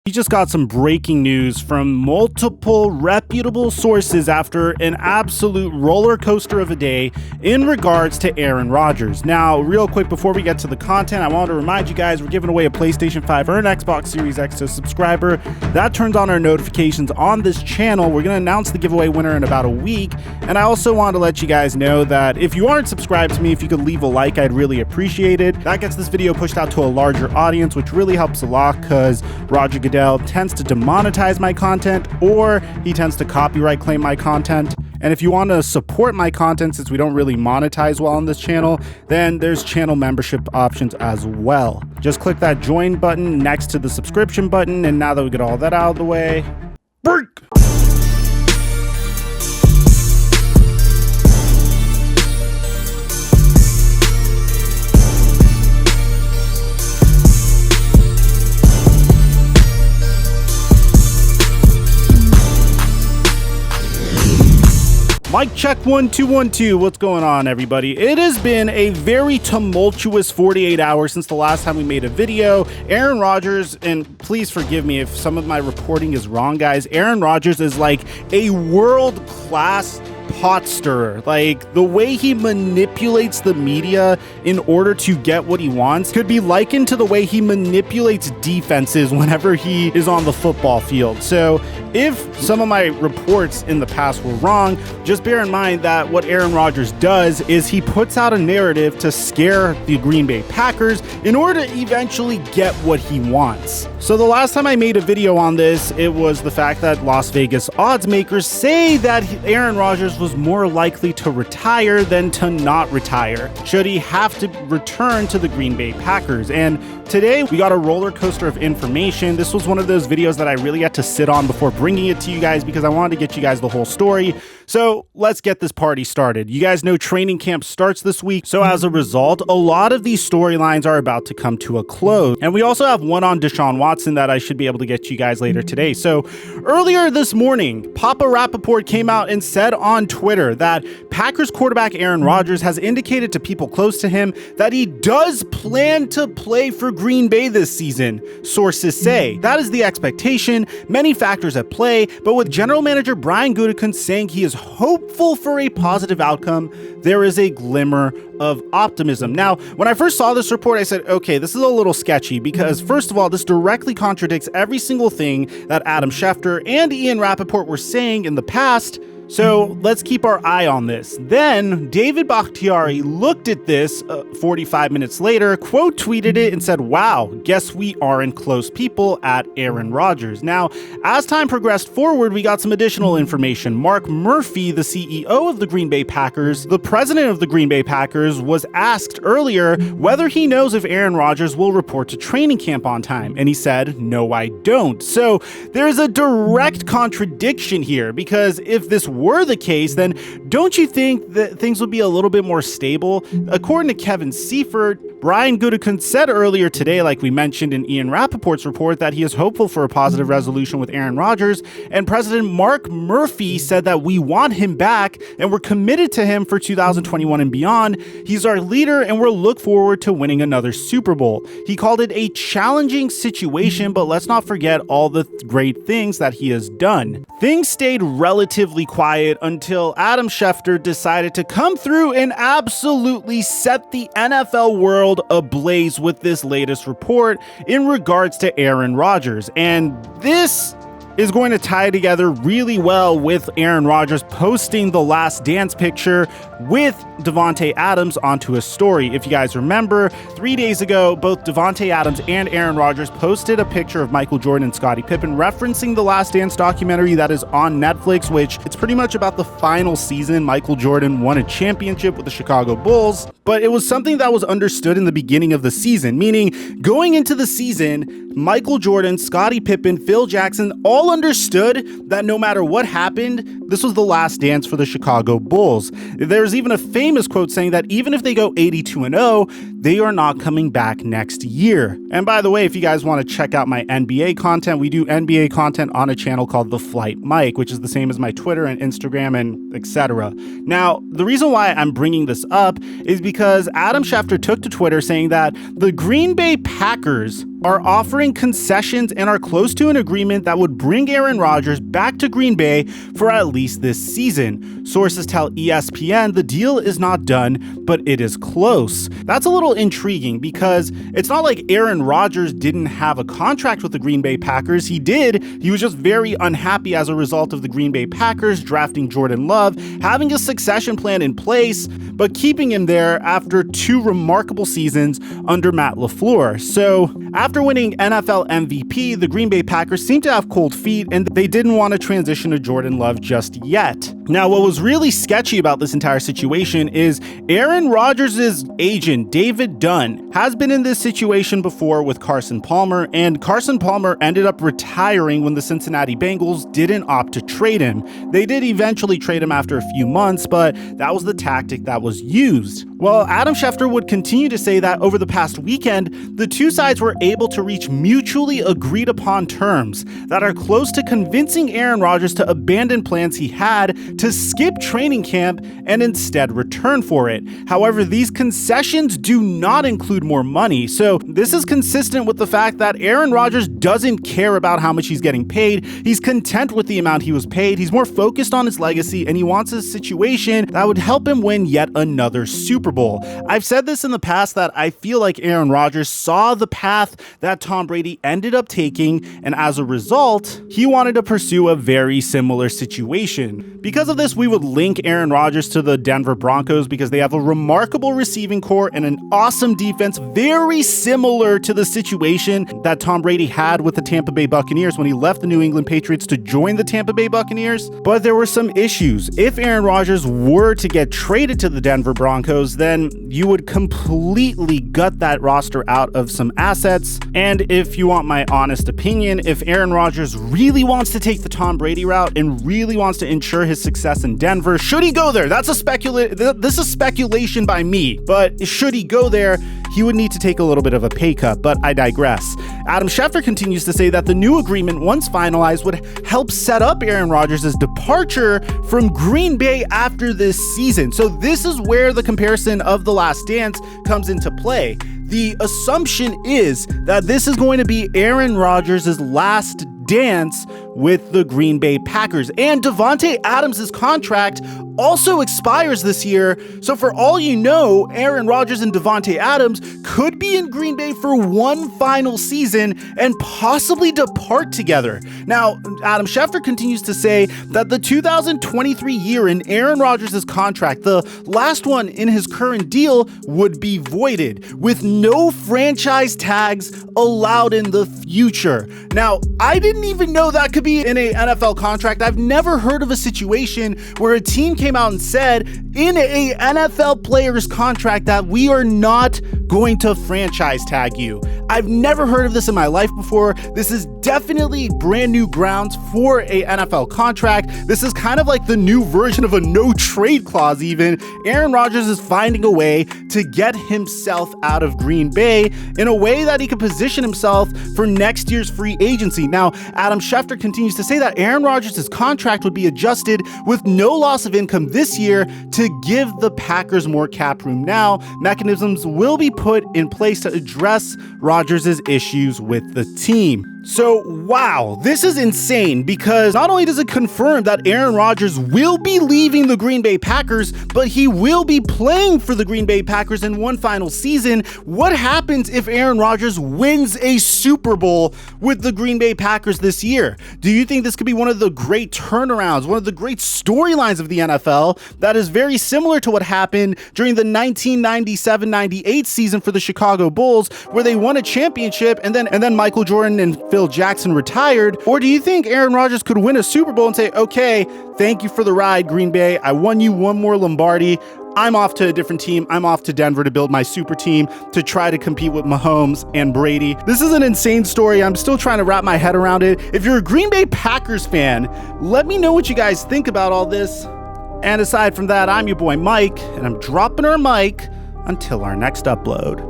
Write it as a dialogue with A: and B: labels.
A: We just got some breaking news from multiple reputable sources after an absolute roller coaster of a day in regards to Aaron Rodgers. Now, real quick, before we get to the content, I wanted to remind you guys we're giving away a PlayStation 5 or an Xbox Series X to a subscriber. That turns on our notifications on this channel. We're going to announce the giveaway winner in about a week. And I also want to let you guys know that if you aren't subscribed to me, if you could leave a like, I'd really appreciate it. That gets this video pushed out to a larger audience, which really helps a lot because Roger Goodell tends to demonetize my content, or he tends to copyright claim my content. And if you want to support my content, since we don't really monetize well on this channel, then there's channel membership options as well. Just click that join button next to the subscription button. And now that we get all that out of the way, break! Mic check 1 2 1 2. What's going on, everybody? It has been a very tumultuous 48 hours since the last time we made a video. Aaron Rodgers, and please forgive me if some of my reporting is wrong, guys. Aaron Rodgers is like a world-class pot stirrer. Like, the way he manipulates the media in order to get what he wants could be likened to the way he manipulates defenses whenever he is on the football field. So if some of my reports in the past were wrong, just bear in mind that what Aaron Rodgers does is he puts out a narrative to scare the Green Bay Packers in order to eventually get what he wants. So the last time I made a video on this, it was the fact that Las Vegas odds makers say that Aaron Rodgers was more likely to retire than to not retire, should he have to return to the Green Bay Packers. And today we got a roller coaster of information. This was one of those videos that I really had to sit on before bringing it to you guys because I wanted to get you guys the whole story. So let's get this party started. You guys know training camp starts this week. So as a result, a lot of these storylines are about to come to a close. And we also have one on Deshaun Watson that I should be able to get to you guys later today. So earlier this morning, Papa Rappaport came out and said on Twitter that Packers quarterback Aaron Rodgers has indicated to people close to him that he does plan to play for Green Bay this season, sources say. That is the expectation, many factors at play, but with general manager Brian Gutekunst saying he is hopeful for a positive outcome, there is a glimmer of optimism. Now, when I first saw this report, I said, okay, this is a little sketchy because, first of all, this directly contradicts every single thing that Adam Schefter and Ian Rappaport were saying in the past. So let's keep our eye on this. Then David Bakhtiari looked at this 45 minutes later, quote tweeted it and said, wow, guess we aren't close people at Aaron Rodgers. Now, as time progressed forward, we got some additional information. Mark Murphy, the CEO of the Green Bay Packers, the president of the Green Bay Packers, was asked earlier whether he knows if Aaron Rodgers will report to training camp on time. And he said, no, I don't. So there's a direct contradiction here because if this were the case, then don't you think that things would be a little bit more stable? According to Kevin Seifert, Brian Gutekunst said earlier today, like we mentioned in Ian Rappaport's report, that he is hopeful for a positive resolution with Aaron Rodgers. And President Mark Murphy said that we want him back and we're committed to him for 2021 and beyond. He's our leader and we'll look forward to winning another Super Bowl. He called it a challenging situation, but let's not forget all the great things that he has done. Things stayed relatively quiet until Adam Schefter decided to come through and absolutely set the NFL world ablaze with this latest report in regards to Aaron Rodgers. And this is going to tie together really well with Aaron Rodgers posting the Last Dance picture with Davante Adams onto his story. If you guys remember, 3 days ago, both Davante Adams and Aaron Rodgers posted a picture of Michael Jordan and Scottie Pippen referencing the Last Dance documentary that is on Netflix, which it's pretty much about the final season. Michael Jordan won a championship with the Chicago Bulls, but it was something that was understood in the beginning of the season, meaning going into the season, Michael Jordan, Scottie Pippen, Phil Jackson all understood that no matter what happened, this was the last dance for the Chicago Bulls. There's even a famous quote saying that even if they go 82-0, they are not coming back next year. And by the way, if you guys want to check out my NBA content, we do NBA content on a channel called The Flight Mike, which is the same as my Twitter and Instagram and etc. Now, the reason why I'm bringing this up is because Adam Schefter took to Twitter saying that the Green Bay Packers are offering concessions and are close to an agreement that would bring Aaron Rodgers back to Green Bay for at least this season. Sources tell ESPN the deal is not done, but it is close. That's a little intriguing because it's not like Aaron Rodgers didn't have a contract with the Green Bay Packers. He did. He was just very unhappy as a result of the Green Bay Packers drafting Jordan Love, having a succession plan in place, but keeping him there after 2 remarkable seasons under Matt LaFleur. So after winning NFL MVP, the Green Bay Packers seemed to have cold feet and they didn't want to transition to Jordan Love just yet. Now, what was really sketchy about this entire situation is Aaron Rodgers' agent, David Dunn, has been in this situation before with Carson Palmer, and Carson Palmer ended up retiring when the Cincinnati Bengals didn't opt to trade him. They did eventually trade him after a few months, but that was the tactic that was used. Well, Adam Schefter would continue to say that over the past weekend, the two sides were able to reach mutually agreed upon terms that are close to convincing Aaron Rodgers to abandon plans he had to skip training camp and instead return for it. However, these concessions do not include more money, so this is consistent with the fact that Aaron Rodgers doesn't care about how much he's getting paid. He's content with the amount he was paid. He's more focused on his legacy, and he wants a situation that would help him win yet another Super Bowl. I've said this in the past that I feel like Aaron Rodgers saw the path that Tom Brady ended up taking, and as a result, he wanted to pursue a very similar situation. Because of this, we would link Aaron Rodgers to the Denver Broncos because they have a remarkable receiving core and an awesome defense, very similar to the situation that Tom Brady had with the Tampa Bay Buccaneers when he left the New England Patriots to join the Tampa Bay Buccaneers. But there were some issues. If Aaron Rodgers were to get traded to the Denver Broncos, then you would completely gut that roster out of some assets. And if you want my honest opinion, if Aaron Rodgers really wants to take the Tom Brady route and really wants to ensure his success in Denver, should he go there? This is speculation by me, but should he go there, he would need to take a little bit of a pay cut, but I digress. Adam Schefter continues to say that the new agreement, once finalized, would help set up Aaron Rodgers' departure from Green Bay after this season. So this is where the comparison of The Last Dance comes into play. The assumption is that this is going to be Aaron Rodgers' last dance with the Green Bay Packers. And Davante Adams' contract also expires this year. So for all you know, Aaron Rodgers and Davante Adams could be in Green Bay for one final season and possibly depart together. Now, Adam Schefter continues to say that the 2023 year in Aaron Rodgers' contract, the last one in his current deal, would be voided with no franchise tags allowed in the future. Now, I didn't even know that could be in a NFL contract. I've never heard of a situation where a team came out and said in a NFL player's contract that we are not going to franchise tag you. I've never heard of this in my life before. This is definitely brand new grounds for a NFL contract. This is kind of like the new version of a no trade clause even. Aaron Rodgers is finding a way to get himself out of Green Bay in a way that he can position himself for next year's free agency. Now, Adam Schefter continues to say that Aaron Rodgers' contract would be adjusted with no loss of income this year to give the Packers more cap room. Now, mechanisms will be put in place to address Rodgers' issues with the team. So, wow, this is insane because not only does it confirm that Aaron Rodgers will be leaving the Green Bay Packers, but he will be playing for the Green Bay Packers in one final season. What happens if Aaron Rodgers wins a Super Bowl with the Green Bay Packers this year? Do you think this could be one of the great turnarounds, one of the great storylines of the NFL that is very similar to what happened during the 1997-98 season for the Chicago Bulls, where they won a championship and then Michael Jordan and Phil Jackson retired? Or do you think Aaron Rodgers could win a Super Bowl and say, okay, thank you for the ride, Green Bay. I won you one more Lombardi. I'm off to a different team. I'm off to Denver to build my super team to try to compete with Mahomes and Brady. This is an insane story. I'm still trying to wrap my head around it. If you're a Green Bay Packers fan, let me know what you guys think about all this. And aside from that, I'm your boy Mike, and I'm dropping our mic until our next upload.